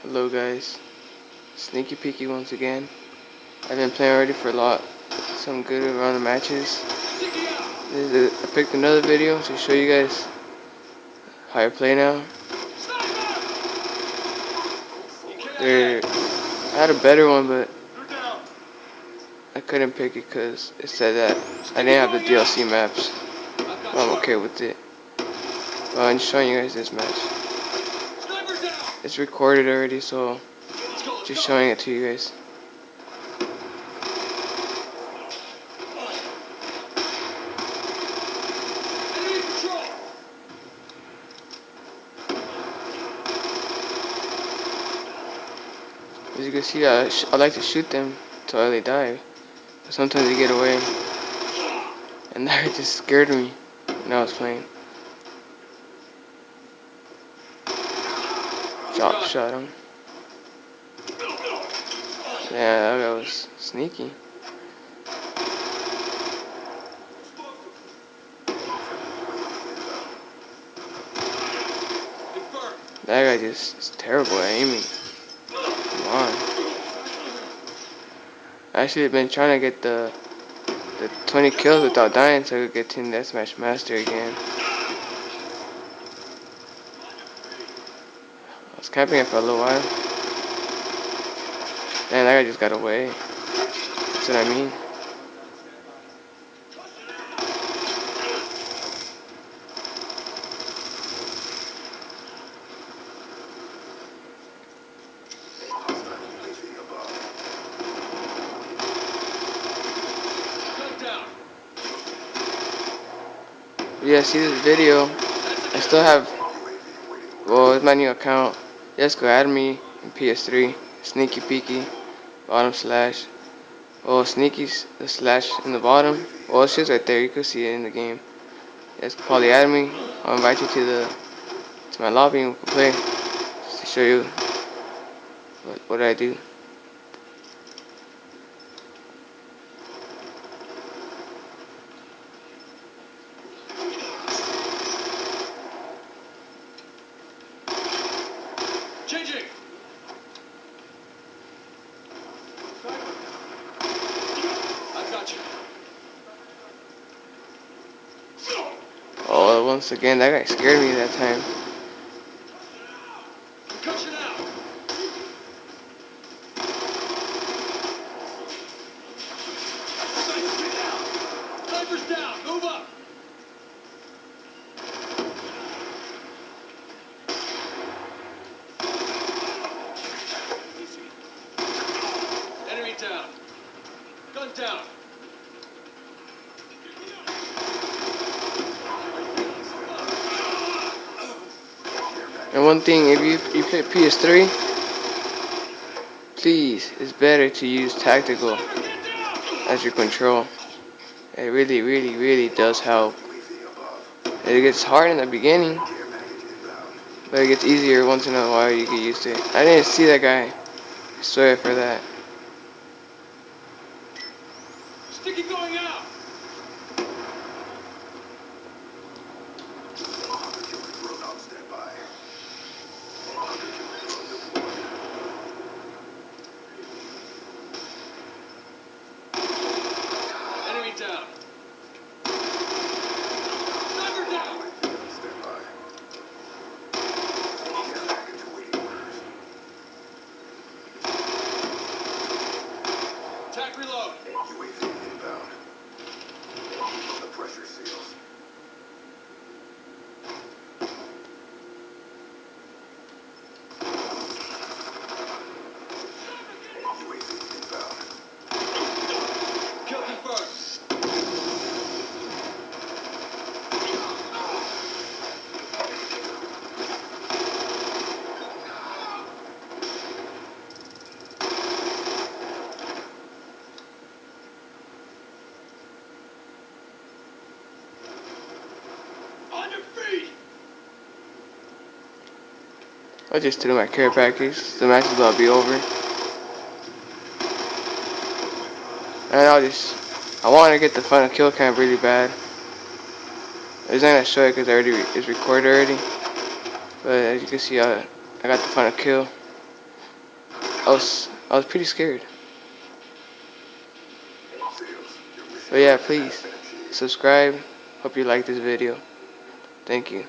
Hello guys, Sneaky Peeky once again. I've been playing already for some good around the matches. I picked another video to show you guys how I play now. I had a better one, but I couldn't pick it because it said that I didn't have the DLC maps. But I'm okay with it. Well, I'm just showing you guys this match. It's recorded already, so just showing it to you guys. As you can see, I like to shoot them until they die. But sometimes they get away. And that just scared me when I was playing. Drop shot him. Yeah, that was sneaky. That guy just is terrible at aiming. Come on. I actually been trying to get the 20 kills without dying so I could get Team Deathmatch Master again. I was camping it for a little while. Man, that guy just got away. That's what I mean. Yeah, see this video. I still have, well, it's my new account. Just go add me in PS3. Sneaky Peeky. Bottom slash. Oh, Sneaky's the slash in the bottom. Well, it's just right there. You can see it in the game. Just probably add me. I'll invite you to my lobby and we can play. Just to show you what I do. Changing. I got you. Oh, once again, that guy scared me that time. Concussion out. Sniper's down. Move up. Enemy down. Gun down. And one thing, if you play PS3, please, it's better to use tactical as your control. It really, really, really does help. It gets hard in the beginning, but it gets easier once in a while. You get used to it. I didn't see that guy. I swear for that. Sticky going out. Enemy down. Sniper down. Attack reload. UAV inbound. The pressure seals. UAV inbound. Kill confirmed. On your feet. I just threw my care package. The match is about to be over. And I want to get the final kill cam really bad. I was not gonna show it because it's recorded already. But as you can see, I got the final kill. I was pretty scared. SEALs, your mission But yeah, has please been achieved. subscribe. Hope you like this video. Thank you.